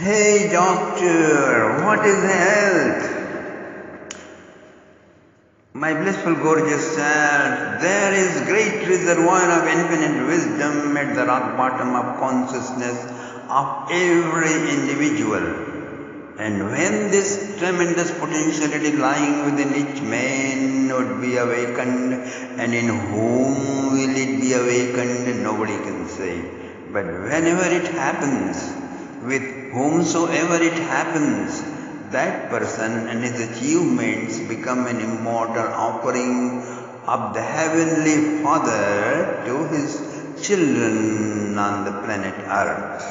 Hey doctor, what is health? My blissful gorgeous self, there is great reservoir of infinite wisdom at the rock bottom of consciousness of every individual. And when this tremendous potentiality lying within each man would be awakened, and in whom will it be awakened, nobody can say. But whenever it happens, with whomsoever it happens, that person and his achievements become an immortal offering of the Heavenly Father to his children on the planet Earth.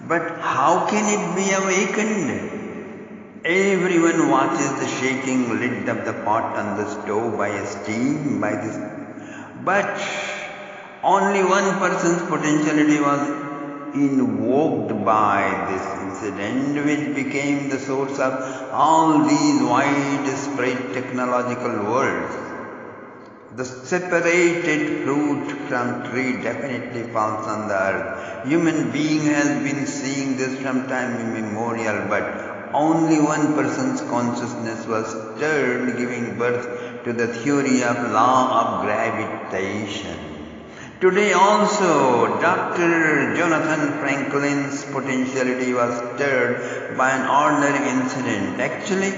But how can it be awakened? Everyone watches the shaking lid of the pot on the stove by steam, but only one person's potentiality was invoked by this incident, which became the source of all these widespread technological worlds. The separated fruit from tree definitely falls on the earth. Human being has been seeing this from time immemorial, but only one person's consciousness was stirred, giving birth to the theory of law of gravitation. Today also, Dr. Jonathan Franklin's potentiality was stirred by an ordinary incident. Actually,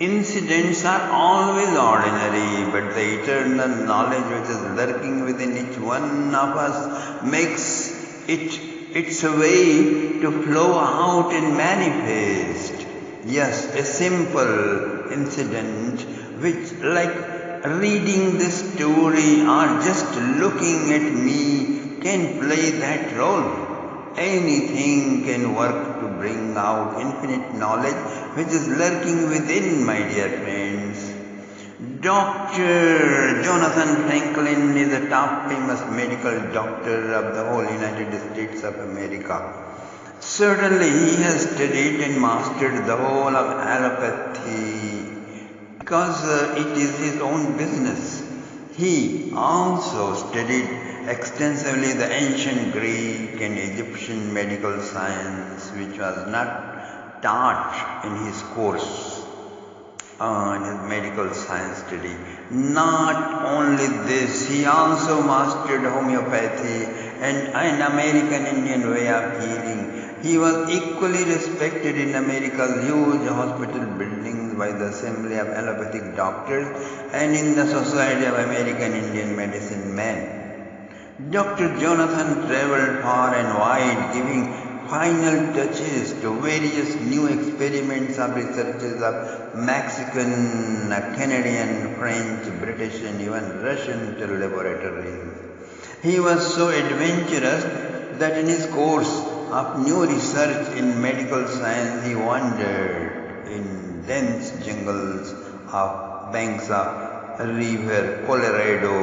incidents are always ordinary, but the eternal knowledge which is lurking within each one of us makes it its way to flow out and manifest. Yes, a simple incident which, like reading this story or just looking at me, can play that role. Anything can work to bring out infinite knowledge which is lurking within, my dear friends. Dr. Jonathan Franklin is a top famous medical doctor of the whole United States of America. Certainly he has studied and mastered the whole of allopathy because it is his own business. He also studied extensively the ancient Greek and Egyptian medical science, which was not taught in his course in his medical science study. Not only this, he also mastered homeopathy and an American Indian way of healing. He was equally respected in America's huge hospital buildings by the Assembly of Allopathic Doctors and in the Society of American Indian Medicine Men. Dr. Jonathan traveled far and wide, giving final touches to various new experiments of researches of Mexican, Canadian, French, British and even Russian laboratories. He was so adventurous that in his course of new research in medical science, he wandered in dense jungles of banks of river Colorado,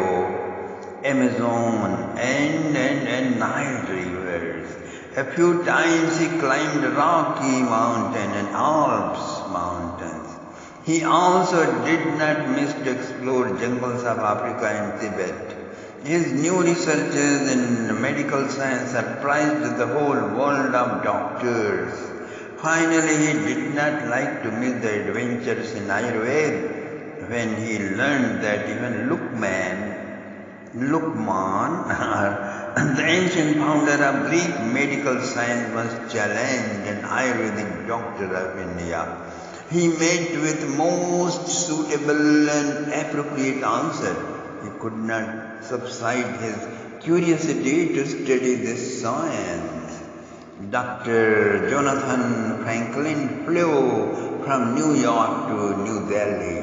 Amazon and Nile rivers. A few times he climbed Rocky Mountain and Alps mountains. He also did not miss to explore jungles of Africa and Tibet. His new researches in medical science surprised the whole world of doctors. Finally, he did not like to miss the adventures in Ayurveda when he learned that even Lukman, the ancient founder of Greek medical science, was challenged an Ayurvedic doctor of India. He met with most suitable and appropriate answer. He could not subside his curiosity to study this science. Dr. Jonathan Franklin flew from New York to New Delhi.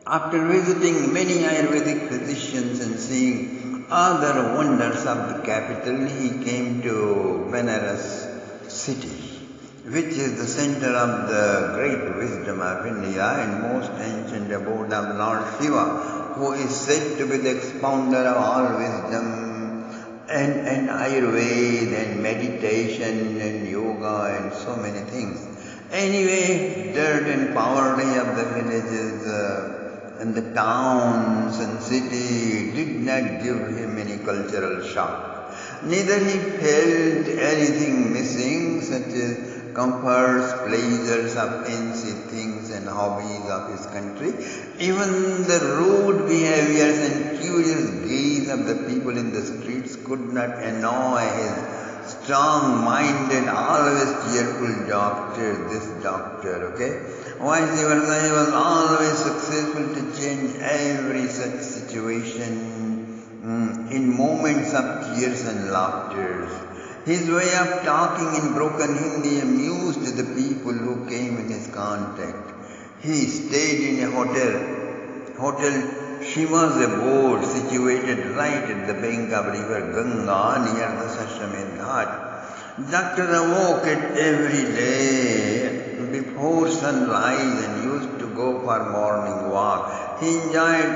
After visiting many Ayurvedic physicians and seeing other wonders of the capital, he came to Benares city, which is the center of the great wisdom of India and most ancient abode of Lord Shiva, who is said to be the expounder of all wisdom and Ayurveda and meditation and yoga and so many things. Anyway, dirt and poverty of the villages and the towns and city did not give him any cultural shock. Neither he felt anything missing such as comforts, pleasures of ancient things and hobbies of his country. Even the rude behaviors and curious gaze of the people in the streets could not annoy his strong-minded, always cheerful doctor, this doctor, okay? Vice versa, he was always successful to change every such situation in moments of tears and laughter. His way of talking in broken Hindi amused the people who came in his contact. He stayed in a Hotel Shima's abode situated right at the bank of river Ganga near the Sashramid Ghat. Doctor awoke at every day before sunrise and used to go for morning walk. He enjoyed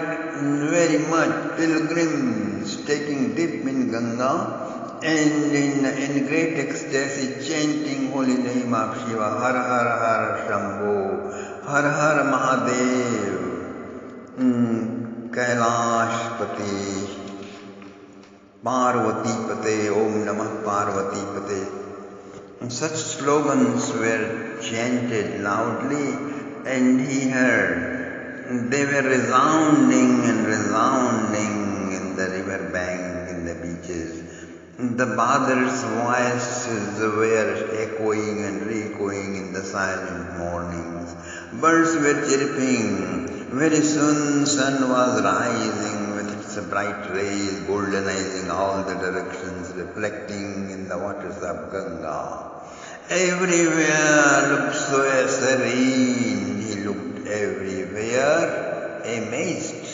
very much pilgrims taking dip in Ganga and in great ecstasy chanting holy name of Shiva, Har Har Har Shambho, Har Har Mahadev, Kailash Pati, Parvati Pate, Om Namah Parvati Pate. Such slogans were chanted loudly and he heard. They were resounding in the river bank, in the beaches. The Badar's voices were echoing and re-echoing in the silent mornings. Birds were chirping. Very soon sun was rising with its bright rays, goldenizing all the directions, reflecting in the waters of Ganga. Everywhere looked so serene. He looked everywhere amazed.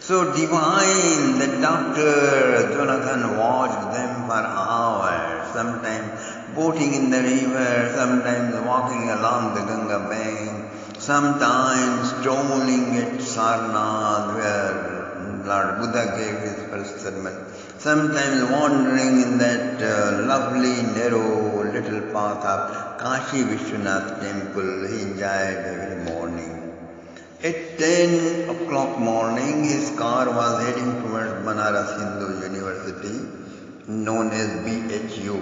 So divine that Dr. Jonathan watched them for hours, sometimes boating in the river, sometimes walking along the Ganga bank, sometimes strolling at Sarnath where Lord Buddha gave his first sermon, sometimes wandering in that lovely narrow little path of Kashi Vishwanath temple he enjoyed every morning. At 10 o'clock morning, his car was heading towards Banaras Hindu University, known as BHU.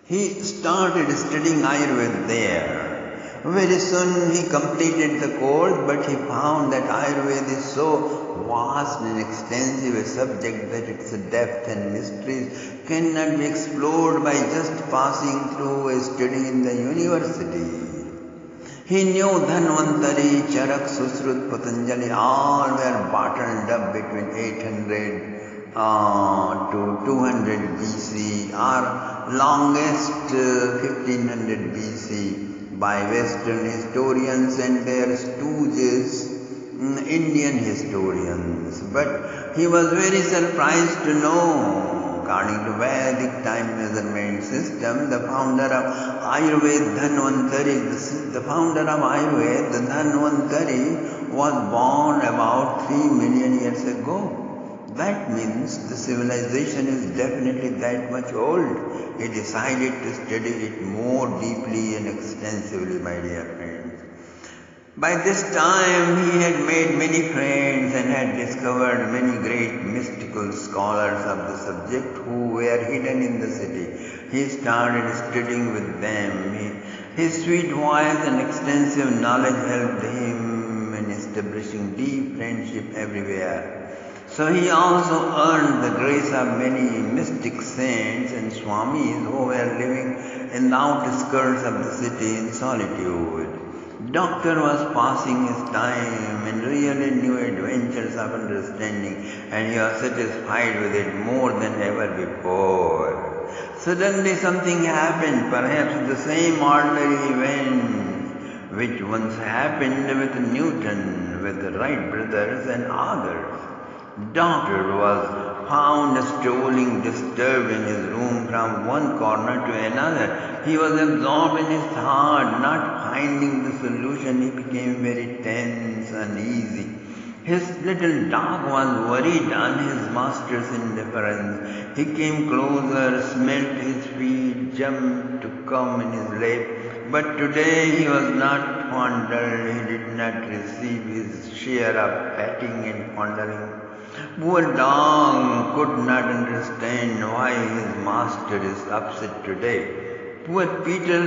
He started studying Ayurveda there. Very soon he completed the course, but he found that Ayurveda is so vast and extensive a subject that its depth and mysteries cannot be explored by just passing through a study in the university. He knew Dhanvantari, Charak, Susrut, Patanjali, all were bottled up between 800 to 200 BC or longest 1500 BC by Western historians and their stooges, Indian historians. But he was very surprised to know, according to Vedic time measurement system, the founder of Ayurveda, Dhanvantari, the founder of Ayurveda, Dhanvantari, was born about 3 million years ago. That means the civilization is definitely that much old. He decided to study it more deeply and extensively, my dear friends. By this time he had made many friends and had discovered many great mystical scholars of the subject who were hidden in the city. He started studying with them. His sweet voice and extensive knowledge helped him in establishing deep friendship everywhere. So he also earned the grace of many mystic saints and swamis who were living in the outskirts of the city in solitude. Doctor was passing his time in really new adventures of understanding, and he was satisfied with it more than ever before. Suddenly something happened, perhaps the same ordinary event which once happened with Newton, with the Wright brothers and others. Doctor was found strolling, disturbed in his room from one corner to another. He was absorbed in his thought, not finding the solution. He became very tense, uneasy. His little dog was worried on his master's indifference. He came closer, smelt his feet, jumped to come in his lap. But today he was not fondled. He did not receive his share of patting and fondling. Poor dog could not understand why his master is upset today. Poor Peter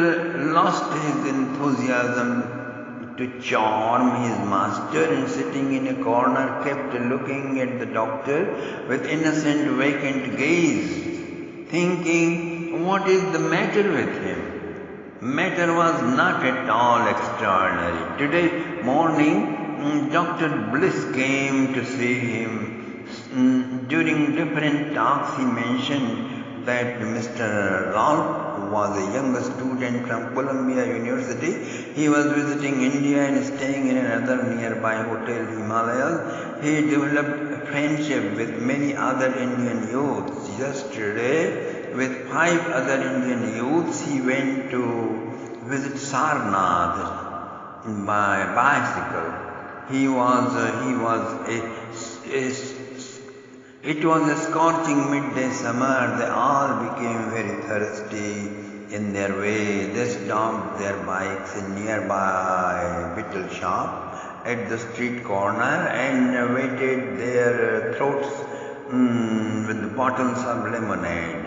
lost his enthusiasm to charm his master, and sitting in a corner kept looking at the doctor with innocent vacant gaze, thinking, what is the matter with him? Matter was not at all extraordinary. Today morning, Dr. Bliss came to see him. During different talks, he mentioned that Mr. Ralph, who was a young student from Columbia University, he was visiting India and staying in another nearby hotel, Himalayas. He developed a friendship with many other Indian youths. Yesterday, with 5 other Indian youths, he went to visit Sarnath by bicycle. It was a scorching midday summer. They all became very thirsty in their way. They stopped their bikes in nearby Bittle shop at the street corner and wetted their throats with bottles of lemonade.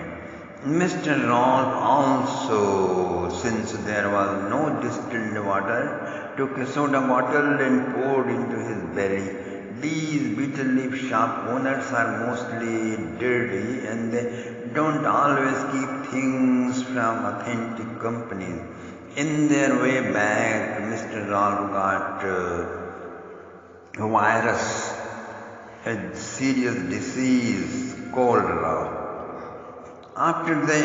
Mr. Rolfe also, since there was no distilled water, took a soda bottle and poured into his belly. These betel leaf shop owners are mostly dirty and they don't always keep things from authentic companies. In their way back, Mr. Rolfe got a virus, a serious disease, cholera. After they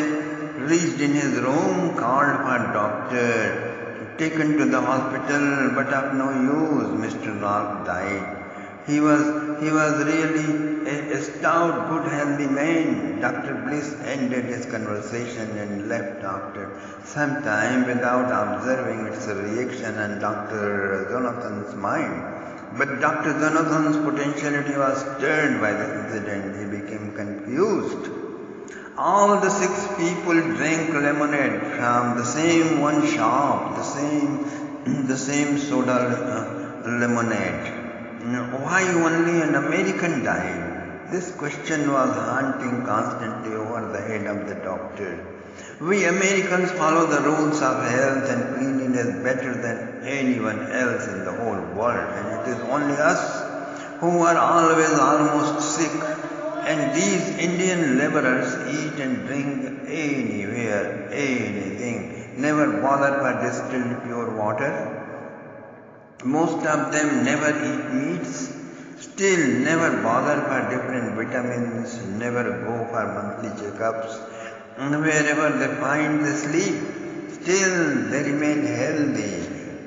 reached in his room, called for a doctor, taken to the hospital, but of no use, Mr. Rolfe died. He was really a stout, good, healthy man. Dr. Bliss ended his conversation and left after some time without observing its reaction on Dr. Jonathan's mind. But Dr. Jonathan's potentiality was stirred by the incident. He became confused. All the 6 people drank lemonade from the same one shop, the same soda lemonade. Why only an American died? This question was haunting constantly over the head of the doctor. We Americans follow the rules of health and cleanliness better than anyone else in the whole world, and it is only us who are always almost sick. And these Indian laborers eat and drink anywhere, anything, never bother for distilled pure water. Most of them never eat meats, still never bother for different vitamins, never go for monthly checkups. Wherever they find they sleep, still they remain healthy.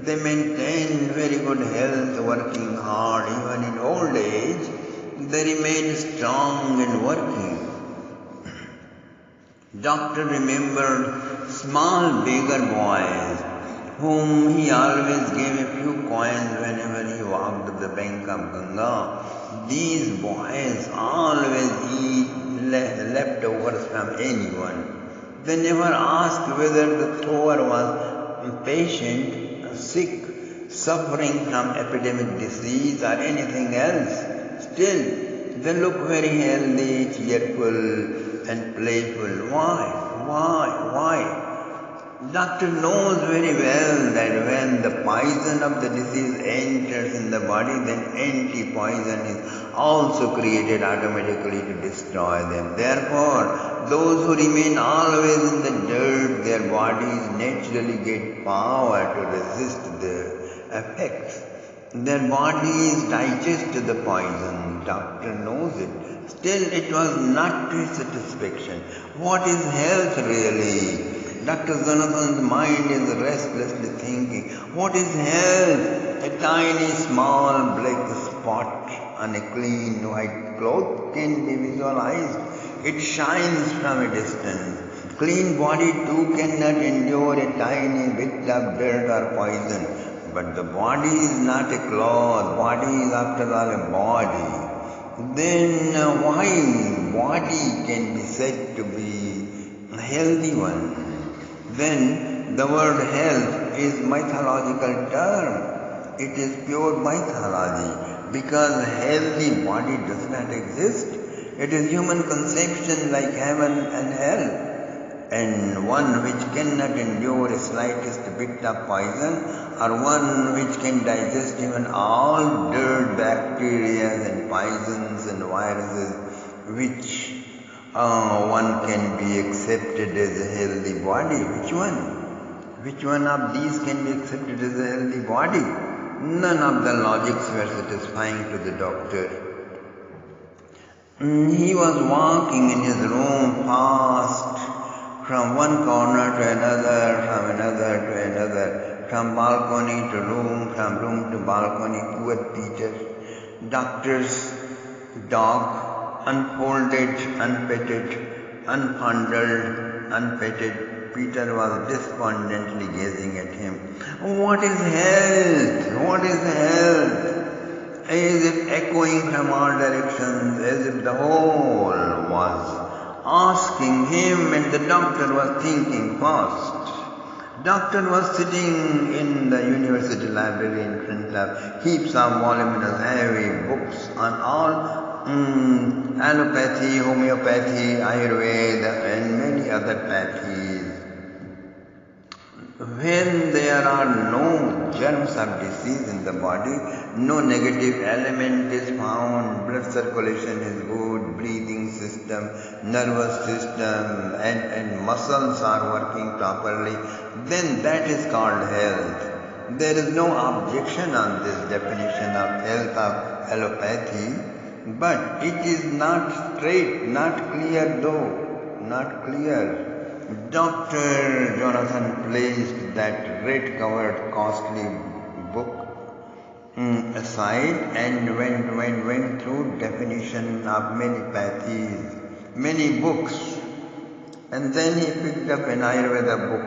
They maintain very good health, working hard. Even in old age, they remain strong and working. Doctor remembered small beggar boys whom he always gave a few coins whenever he walked the bank of Ganga. These boys always eat leftovers from anyone. They never asked whether the thrower was patient, sick, suffering from epidemic disease or anything else. Still, they look very healthy, cheerful and playful. Why? Doctor knows very well that when the poison of the disease enters in the body, then anti-poison is also created automatically to destroy them. Therefore, those who remain always in the dirt, their bodies naturally get power to resist the effects. Their bodies digest the poison. Doctor knows it. Still, it was not to his satisfaction. What is health really? Dr. Jonathan's mind is restlessly thinking, what is health? A tiny small black spot on a clean white cloth can be visualized. It shines from a distance. Clean body too cannot endure a tiny bit of dirt or poison. But the body is not a cloth. Body is after all a body. Then why body can be said to be a healthy one? Then the word health is mythological term. It is pure mythology because healthy body does not exist. It is human conception like heaven and hell. and one which cannot endure a slightest bit of poison, or one which can digest even all dirt, bacteria and poisons and viruses, which one can be accepted as a healthy body. Which one? Which one of these can be accepted as a healthy body? None of the logics were satisfying to the doctor. He was walking in his room fast, from one corner to another, from another to another, from balcony to room, from room to balcony. Poor Peter. Doctor's dog, unfolded, unpetted, unfondled, unpetted. Peter was despondently gazing at him. What is health? What is health? As if echoing from all directions, as if the whole was asking him, and the doctor was thinking fast. Doctor was sitting in the university library in front of heaps of voluminous heavy books on all allopathy, homeopathy, Ayurveda and many other pathies. When there are no germs of disease in the body, no negative element is found, blood circulation is good, breathing system, nervous system and muscles are working properly, then that is called health. There is no objection on this definition of health of allopathy, but it is not straight, not clear though, not clear. Dr. Jonathan placed that red-covered costly book aside and went through definition of many pathies, many books, and then he picked up an Ayurveda book,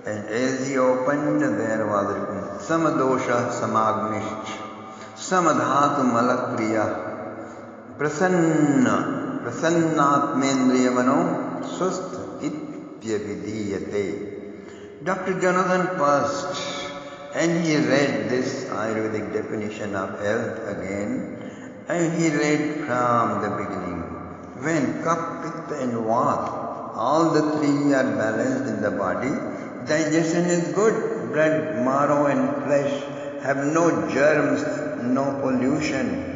and as he opened, there was written Samadosha Samagnish Samadhatu Malakriya Prasannatmendriya Mano Sust Ityavidhiyate. Dr. Jonathan paused and he read this Ayurvedic definition of health again, and he read from the beginning. When Kapha, Pitta and Vata, all the three are balanced in the body, digestion is good, blood, marrow and flesh have no germs, no pollution.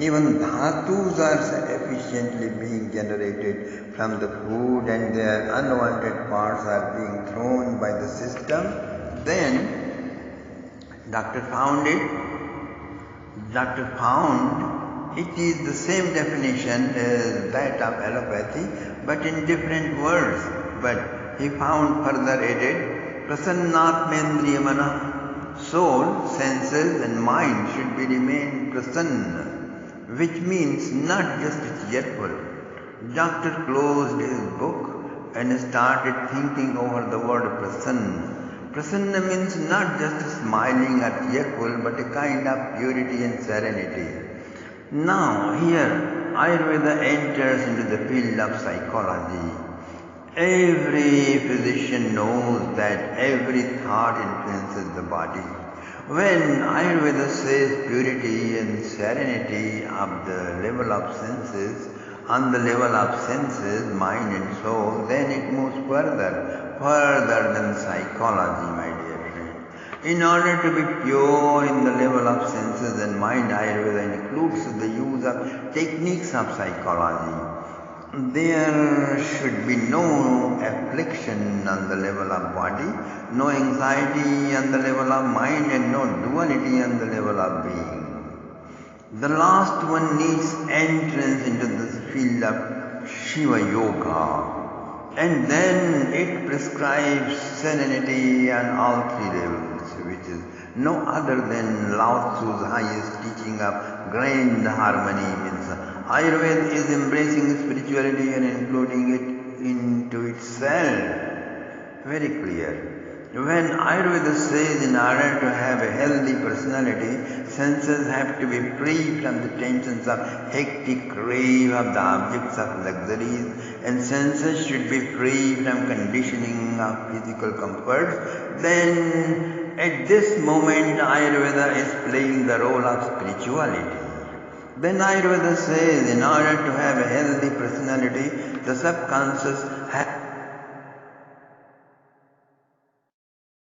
Even dhatus are efficiently being generated from the food and their unwanted parts are being thrown by the system. Then Doctor found it is the same definition as that of allopathy, but in different words. But he found further added, Prasannatmendriya Mana, soul, senses and mind should be remain prasanna, which means not just cheerful. Doctor closed his book and started thinking over the word prasanna. Prasanna means not just smiling or cheerful, but a kind of purity and serenity. Now here Ayurveda enters into the field of psychology. Every physician knows that every thought influences the body. When Ayurveda says purity and serenity of the level of senses, on the level of senses, mind and soul, then it moves further than psychology, my dear friend. In order to be pure in the level of senses and mind, Ayurveda includes the use of techniques of psychology. There should be no affliction on the level of body, no anxiety on the level of mind, and no duality on the level of being. The last one needs entrance into this field of Shiva Yoga, and then it prescribes serenity on all three levels, which is no other than Lao Tzu's highest teaching of grand harmony. Means Ayurveda is embracing spirituality and including it into itself. Very clear. When Ayurveda says in order to have a healthy personality, senses have to be free from the tensions of hectic crave of the objects of luxuries, and senses should be free from conditioning of physical comforts, then at this moment Ayurveda is playing the role of spirituality. Then Ayurveda says in order to have a healthy personality, the subconscious